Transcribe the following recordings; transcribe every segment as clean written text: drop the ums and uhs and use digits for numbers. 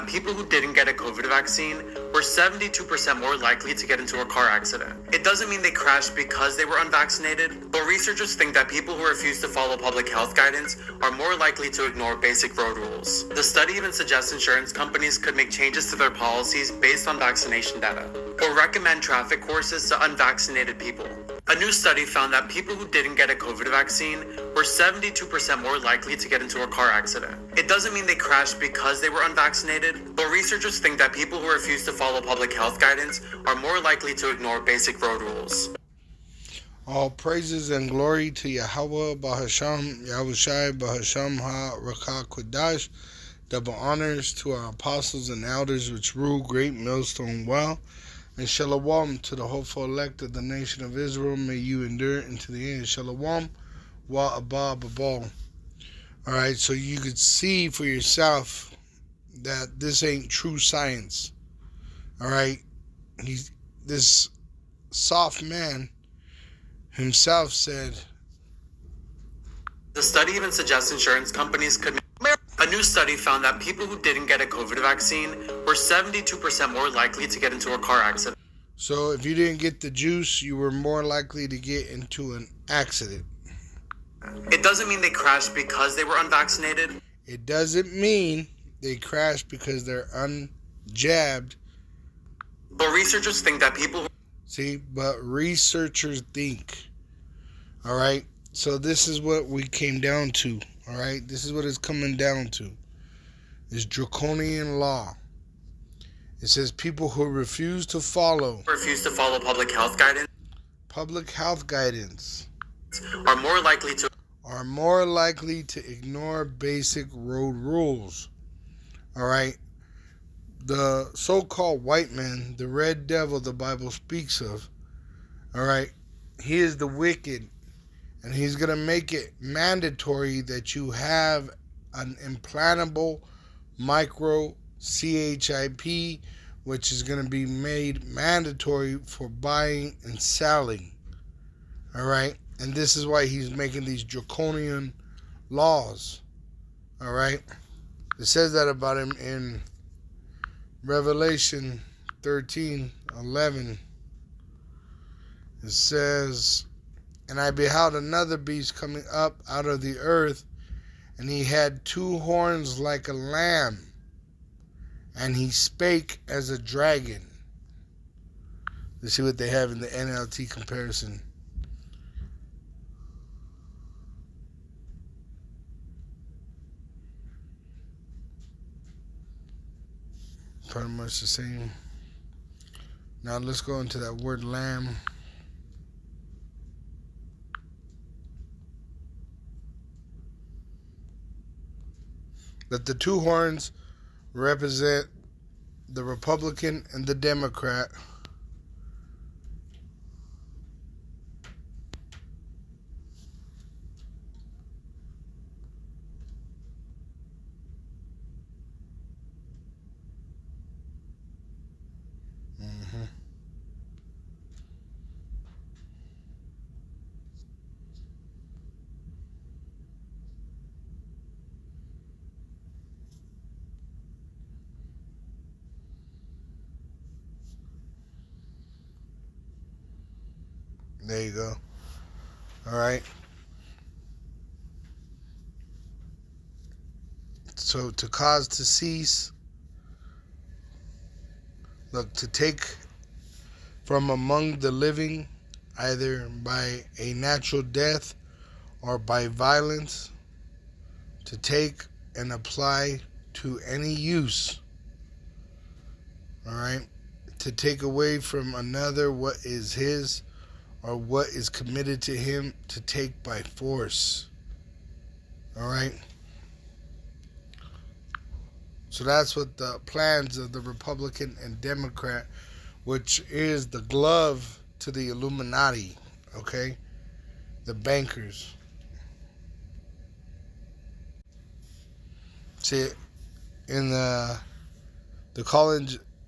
that people who didn't get a COVID vaccine were 72% more likely to get into a car accident. It doesn't mean they crashed because they were unvaccinated, but researchers think that people who refuse to follow public health guidance are more likely to ignore basic road rules. The study even suggests insurance companies could make changes to their policies based on vaccination data, or recommend traffic courses to unvaccinated people. A new study found that people who didn't get a COVID vaccine were 72% more likely to get into a car accident. It doesn't mean they crashed because they were unvaccinated, but researchers think that people who refuse to follow public health guidance are more likely to ignore basic road rules. All praises and glory to Yahweh Bahasham Yahushai Bahasham Ha Rakah Kodash. Double honors to our apostles and elders which rule great millstone well. And shalom to the hopeful elect of the nation of Israel. May you endure into the end. Shalom wa abba babal. Alright, so you could see for yourself that this ain't true science. Alright, this soft man himself said. The study even suggests insurance companies could. A new study found that people who didn't get a COVID vaccine were 72% more likely to get into a car accident. So if you didn't get the juice, you were more likely to get into an accident. It doesn't mean they crashed because they were unvaccinated. It doesn't mean they crashed because they're unjabbed. But researchers think that people... But researchers think. Alright? So this is what we came down to. Alright? This is what it's coming down to. This draconian law. It says people who refuse to follow public health guidance are more likely to ignore basic road rules. Alright? The so-called white man, the red devil the Bible speaks of, alright, he is the wicked, and he's going to make it mandatory that you have an implantable microchip, which is going to be made mandatory for buying and selling. Alright? And this is why he's making these draconian laws. Alright? It says that about him in Revelation 13:11. It says, "And I beheld another beast coming up out of the earth, and he had 2 horns like a lamb, and he spake as a dragon." Let's see what they have in the NLT comparison. Pretty much the same. Now let's go into that word lamb. That the 2 horns represent the Republican and the Democrat. There you go. Alright. So to cause to cease. Look, to take from among the living, either by a natural death or by violence. To take and apply to any use. Alright. To take away from another what is his, or what is committed to him, to take by force. Alright? So that's what the plans of the Republican and Democrat, which is the glove to the Illuminati, okay? The bankers. See, in the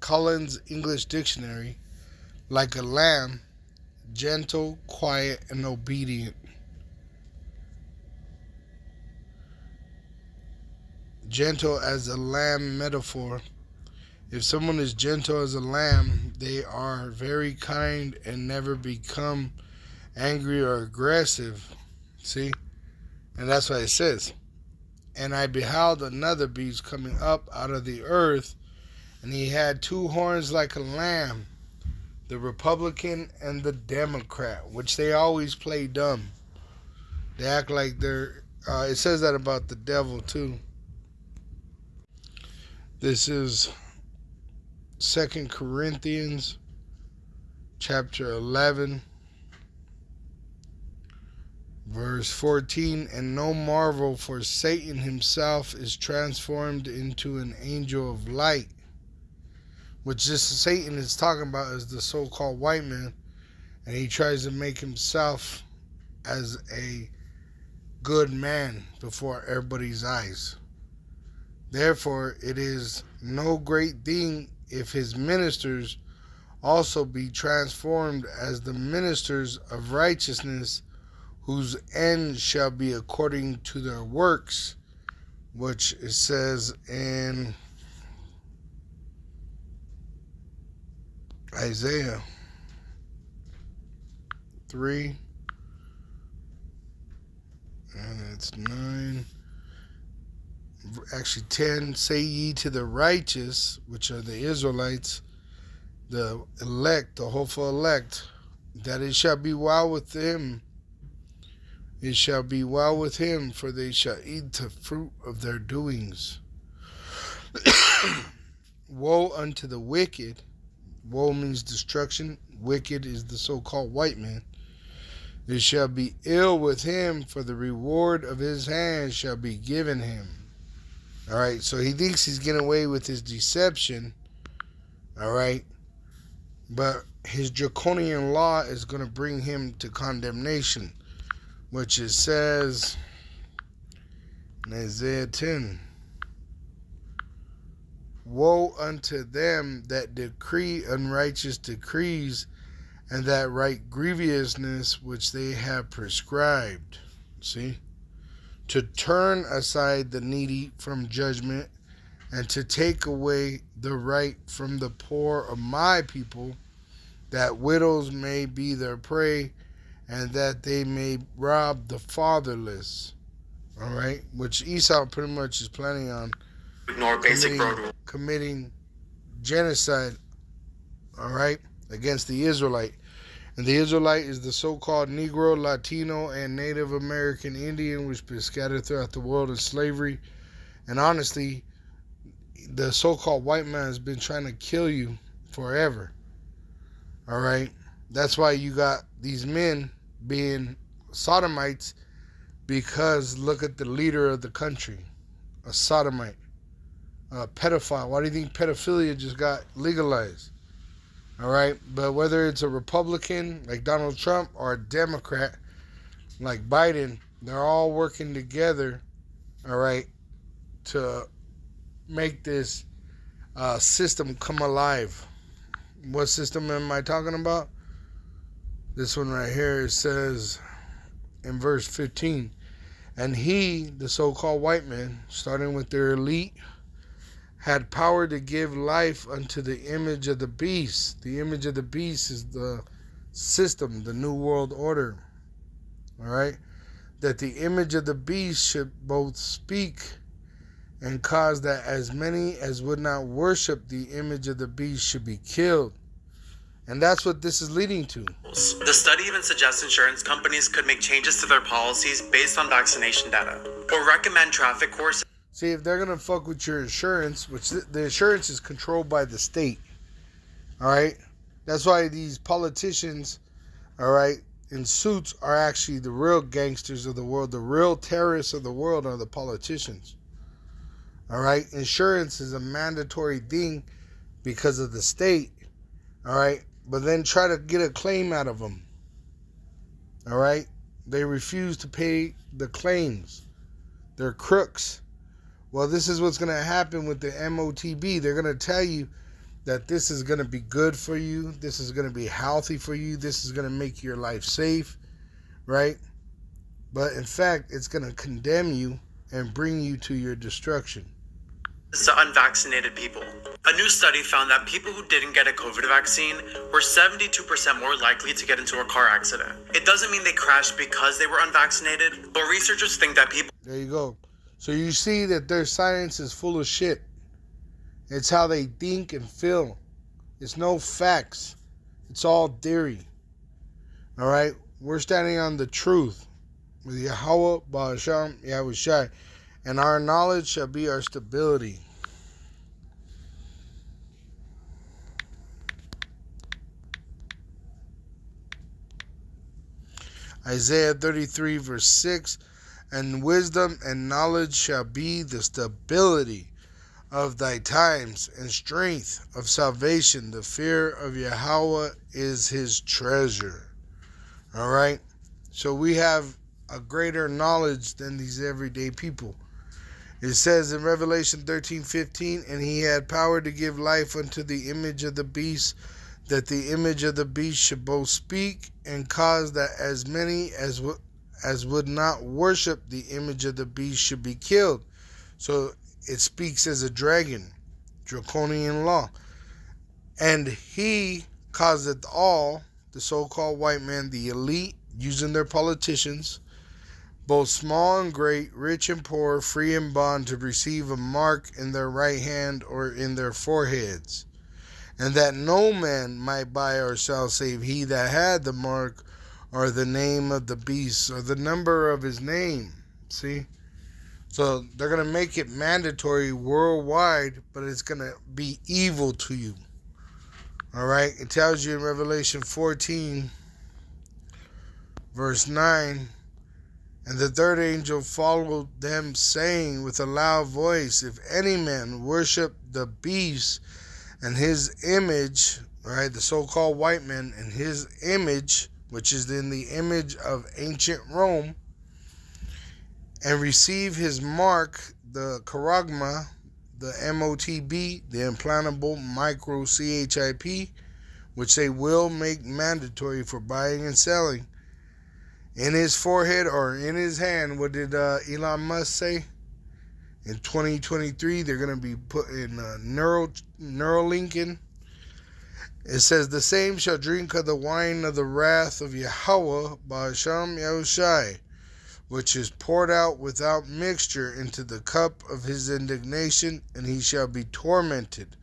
Collins English Dictionary, like a lamb, gentle, quiet, and obedient. Gentle as a lamb metaphor If someone is gentle as a lamb, they are very kind and never become angry or aggressive. See? And that's what it says. And I beheld another beast coming up out of the earth, and he had two horns like a lamb, the Republican and the Democrat, which they always play dumb. They act like they're. It says that about the devil too. This is 2 Corinthians chapter 11, verse 14. And no marvel, for Satan himself is transformed into an angel of light. Which this Satan is talking about is the so-called white man. And he tries to make himself as a good man before everybody's eyes. Therefore, it is no great thing if his ministers also be transformed as the ministers of righteousness, whose end shall be according to their works, which it says in Isaiah 3, and it's 9, actually 10. Say ye to the righteous, which are the Israelites, the elect, the hopeful elect, that it shall be well with him. It shall be well with him, for they shall eat the fruit of their doings. Woe unto the wicked. Woe means destruction. Wicked is the so-called white man. It shall be ill with him, for the reward of his hands shall be given him. All right, so he thinks he's getting away with his deception. All right, but his draconian law is going to bring him to condemnation, which it says in Isaiah 10. Woe unto them that decree unrighteous decrees, and that write grievousness which they have prescribed. See? To turn aside the needy from judgment, and to take away the right from the poor of my people, that widows may be their prey, and that they may rob the fatherless. All right? Which Esau pretty much is planning on Ignore basic road rules. committing genocide, all right, against the Israelite. And the Israelite is the so-called Negro, Latino, and Native American Indian, which been scattered throughout the world in slavery. And honestly, the so-called white man has been trying to kill you forever. All right? That's why you got these men being sodomites, because look at the leader of the country, a sodomite, a pedophile. Why do you think pedophilia just got legalized? All right, but whether it's a Republican like Donald Trump or a Democrat like Biden, they're all working together, all right, to make this system come alive. What system am I talking about? This one right here. It says in verse 15, and he, the so-called white man, starting with their elite, had power to give life unto the image of the beast. The image of the beast is the system, the New World Order. All right? That the image of the beast should both speak and cause that as many as would not worship the image of the beast should be killed. And that's what this is leading to. The study even suggests insurance companies could make changes to their policies based on vaccination data, or recommend traffic courses. See, if they're going to fuck with your insurance, which the insurance is controlled by the state, all right? That's why these politicians, all right, in suits are actually the real gangsters of the world. The real terrorists of the world are the politicians, all right? Insurance is a mandatory thing because of the state, all right? But then try to get a claim out of them, all right? They refuse to pay the claims. They're crooks. Well, this is what's going to happen with the MOTB. They're going to tell you that this is going to be good for you. This is going to be healthy for you. This is going to make your life safe, right? But in fact, it's going to condemn you and bring you to your destruction. To unvaccinated people. A new study found that people who didn't get a COVID vaccine were 72% more likely to get into a car accident. It doesn't mean they crashed because they were unvaccinated, but researchers think that people... There you go. So you see that their science is full of shit. It's how they think and feel. It's no facts. It's all theory. All right? We're standing on the truth with Yahweh, Ba'asham, Yahushai, and our knowledge shall be our stability. Isaiah 33 verse 6, and wisdom and knowledge shall be the stability of thy times, and strength of salvation. The fear of Yahweh is his treasure. All right? So we have a greater knowledge than these everyday people. It says in Revelation 13:15, and he had power to give life unto the image of the beast, that the image of the beast should both speak and cause that as many as would not worship the image of the beast should be killed. So it speaks as a dragon, draconian law. And he causeth all, the so-called white man, the elite, using their politicians, both small and great, rich and poor, free and bond, to receive a mark in their right hand or in their foreheads, and that no man might buy or sell save he that had the mark or the name of the beast or the number of his name. See? So they're going to make it mandatory worldwide, but it's going to be evil to you. All right? It tells you in Revelation 14, verse 9, and the third angel followed them, saying with a loud voice, if any man worship the beast and his image, right, the so-called white man, and his image, which is in the image of ancient Rome, and receive his mark, the charagma, the MOTB, the implantable microchip, which they will make mandatory for buying and selling, in his forehead or in his hand. What did Elon Musk say? In 2023, they're going to be put in Neuralink. It says, the same shall drink of the wine of the wrath of Yahweh, Ba'asham Yahushai, which is poured out without mixture into the cup of his indignation, and he shall be tormented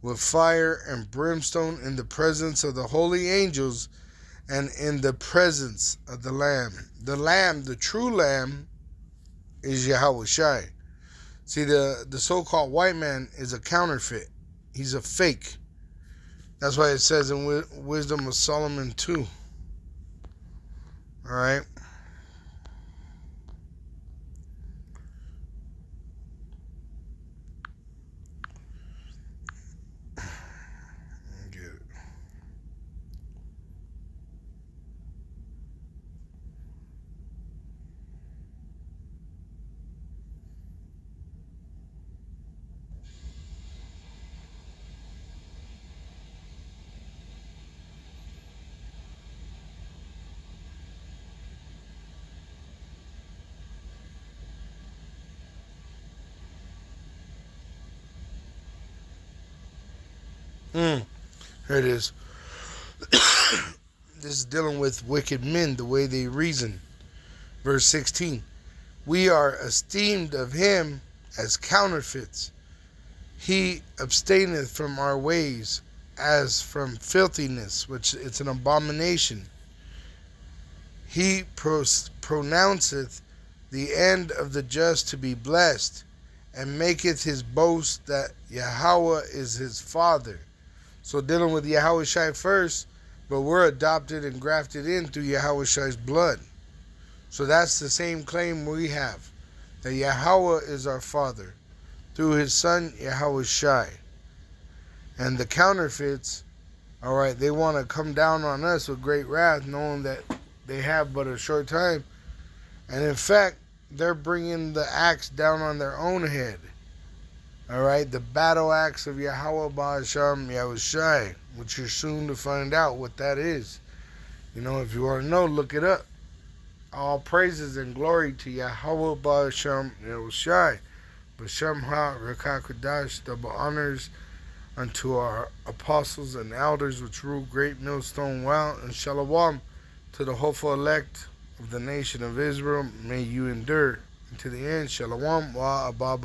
with fire and brimstone in the presence of the holy angels and in the presence of the Lamb. The Lamb, the true Lamb, is Yahushai. See, the so-called white man is a counterfeit. He's a fake. That's why it says in Wisdom of Solomon 2. All right. Get it. Here it is. This is dealing with wicked men, the way they reason. Verse 16. We are esteemed of him as counterfeits. He abstaineth from our ways as from filthiness, which it's an abomination. He pronounceth the end of the just to be blessed, and maketh his boast that Yahweh is his father. So dealing with Yahushai first, but we're adopted and grafted in through Yahushai's blood. So that's the same claim we have, that Yahweh is our father through his son Yahushai. And the counterfeits, all right, they want to come down on us with great wrath, knowing that they have but a short time. And in fact, they're bringing the axe down on their own head. All right, the battle axe of Yahweh Ba'asham Yahushai, which you're soon to find out what that is. You know, if you want to know, look it up. All praises and glory to Yahweh Ba'asham Yahushai. B'Shem Ha Rekakodash, double honors unto our apostles and elders which rule great millstone well, and shalom to the hopeful elect of the nation of Israel. May you endure unto the end. Shalom wa abba.